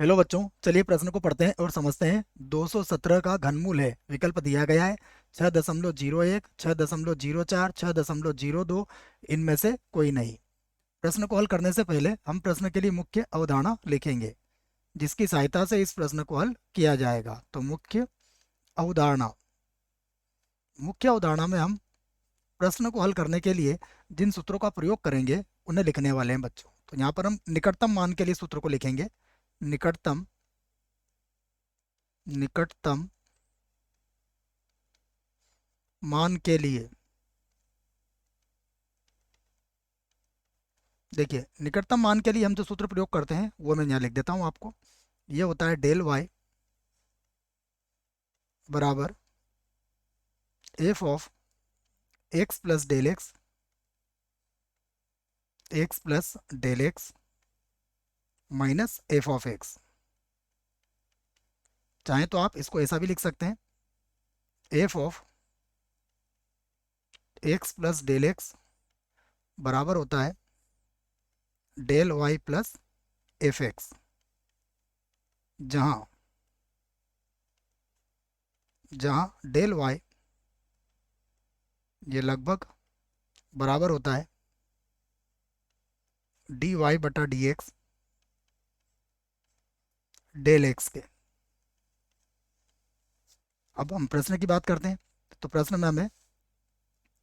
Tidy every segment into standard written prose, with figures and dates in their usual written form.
Hello बच्चों, चलिए प्रश्न को पढ़ते हैं और समझते हैं। 217 का घनमूल है। विकल्प दिया गया है 6.01, 6.04, 6.02। इनमें से कोई नहीं। प्रश्न को हल करने से पहले हम प्रश्न के लिए मुख्य अवधारणा लिखेंगे, जिसकी सहायता से इस प्रश्न को हल किया जाएगा। तो अवधारणा मुख्य अवधारणा में हम प्रश्न को हल करने के लिए जिन सूत्रों का प्रयोग करेंगे उन्हें लिखने वाले हैं बच्चों। तो यहाँ पर हम निकटतम मान के लिए सूत्र को लिखेंगे। निकटतम निकटतम मान के लिए, देखिए निकटतम मान के लिए हम जो सूत्र प्रयोग करते हैं वो मैं यहाँ लिख देता हूँ आपको। ये होता है डेल वाई बराबर F of X plus del X, X plus del X minus F of X. चाहे तो आप इसको ऐसा भी लिख सकते हैं, F of X plus del X बराबर होता है del Y plus F X, जहाँ जहाँ डेल वाई ये लगभग बराबर होता है डी वाई बटा डी एक्स डेल एक्स के। अब हम प्रश्न की बात करते हैं। तो प्रश्न में हमें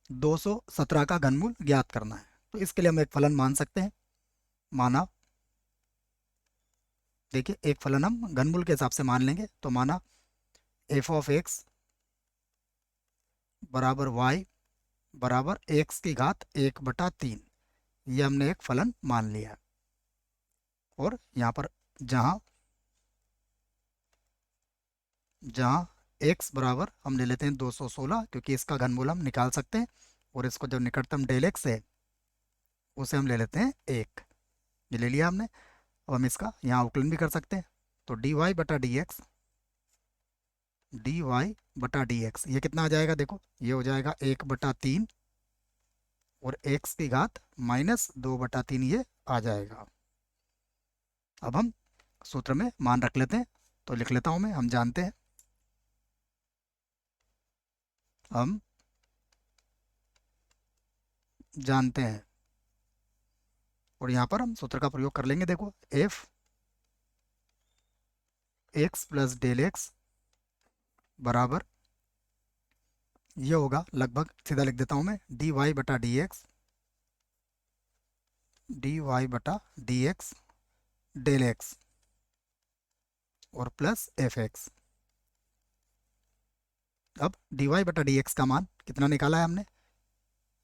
217 का घनमूल ज्ञात करना है। तो इसके लिए हम एक फलन मान सकते हैं। माना, देखिए एक फलन हम घनमूल के हिसाब से मान लेंगे। तो माना एफ ऑफ एक्स बराबर वाई बराबर एक्स की घात 1/3। ये हमने एक फलन मान लिया है। और यहाँ पर जहाँ जहाँ एक्स बराबर हम ले लेते हैं 216, क्योंकि इसका घनमूल हम निकाल सकते हैं। और इसको जो निकटतम डेल एक्स है उसे हम ले लेते हैं 1। ये ले लिया हमने। अब हम इसका यहाँ अवकलन भी कर सकते हैं। तो dy बटा डी एक्स ये कितना आ जाएगा, देखो ये हो जाएगा 1/3 और एक्स की घात -2/3 ये आ जाएगा। अब हम सूत्र में मान रख लेते हैं। तो लिख लेता हूँ मैं। हम जानते हैं और यहाँ पर हम सूत्र का प्रयोग कर लेंगे। देखो F X plus del X बराबर ये होगा, लगभग सीधा लिख देता हूँ मैं, dy बटा डी एक्स डेल एक्स और प्लस एफ एक्स। अब dy बटा डी एक्स का मान कितना निकाला है हमने,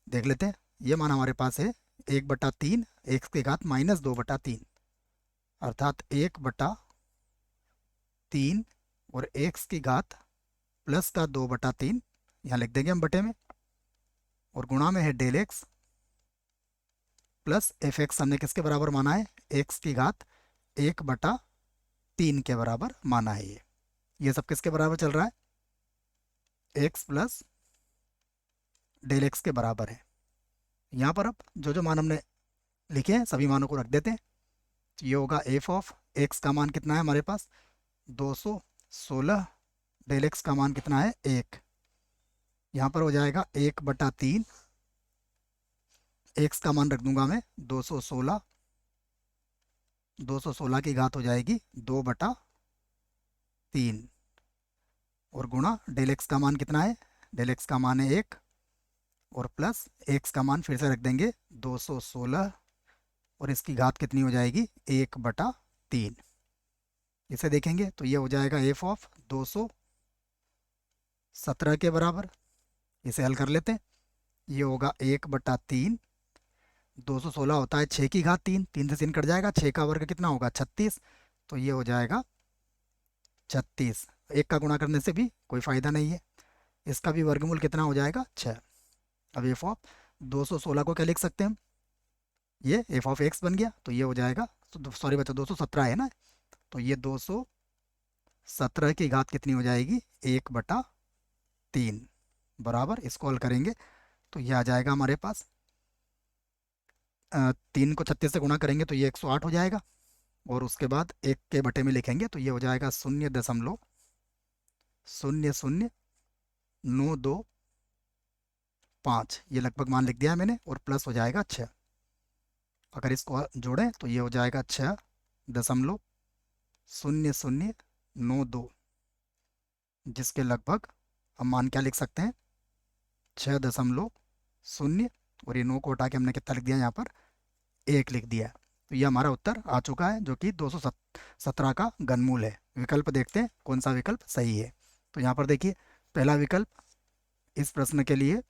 देख लेते हैं। ये मान हमारे पास है 1/3 एक्स की घात -2/3, अर्थात 1/3 और एक्स की घात प्लस का 2/3 यहाँ लिख देंगे हम बटे में। और गुणा में है del X plus F X. हमने किसके बराबर माना है, एक्स की घात 1/3 के बराबर माना है। ये सब किसके बराबर चल रहा है, एक्स प्लस डेल एक्स के बराबर है। यहाँ पर अब जो जो मान हमने लिखे हैं सभी मानों को रख देते हैं। तो ये होगा एफ ऑफ एक्स का मान कितना है हमारे पास 216, डेल एक्स का मान कितना है 1। यहाँ पर हो जाएगा 1/3, एक्स का मान रख दूंगा मैं 216, 216 की घात हो जाएगी 2/3 और गुणा डेल एक्स का मान कितना है, डेल एक्स का मान है 1 और प्लस एक्स का मान फिर से रख देंगे 216 और इसकी घात कितनी हो जाएगी 1/3। इसे देखेंगे तो ये हो जाएगा एफ ऑफ 217 के बराबर। इसे हल कर लेते हैं। ये होगा 1/3, 216 होता है 6 की घात 3, 3 से 3 कट जाएगा, 6 का वर्ग कितना होगा 36। तो ये हो जाएगा 36। एक का गुणा करने से भी कोई फायदा नहीं है। इसका भी वर्गमूल कितना हो जाएगा 6। अब एफ ऑफ 216 को क्या लिख सकते हैं हम, ये एफ ऑफ एक्स बन गया। तो ये हो जाएगा, सॉरी बच्चा 217 है ना, तो ये 217 की घात कितनी हो जाएगी 1/3 बराबर। इसको हल करेंगे तो ये आ जाएगा हमारे पास 3 को 36 से गुणा करेंगे तो ये 108 हो जाएगा। और उसके बाद 1 के बटे में लिखेंगे तो ये हो जाएगा 0.00925, ये लगभग मान लिख दिया है मैंने, और प्लस हो जाएगा 6। अगर इसको जोड़ें तो ये हो जाएगा 6.0092, जिसके लगभग हम मान क्या लिख सकते हैं, 6.0, और ये 9 को हटा के हमने कितना लिख दिया यहाँ पर, 1 लिख दिया है। तो ये हमारा उत्तर आ चुका है, जो कि 217 का घनमूल है। विकल्प देखते हैं कौन सा विकल्प सही है। तो यहाँ पर देखिए, पहला विकल्प इस प्रश्न के लिए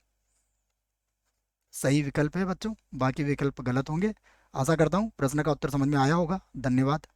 सही विकल्प है बच्चों, बाकी विकल्प गलत होंगे। आशा करता हूँ प्रश्न का उत्तर समझ में आया होगा। धन्यवाद।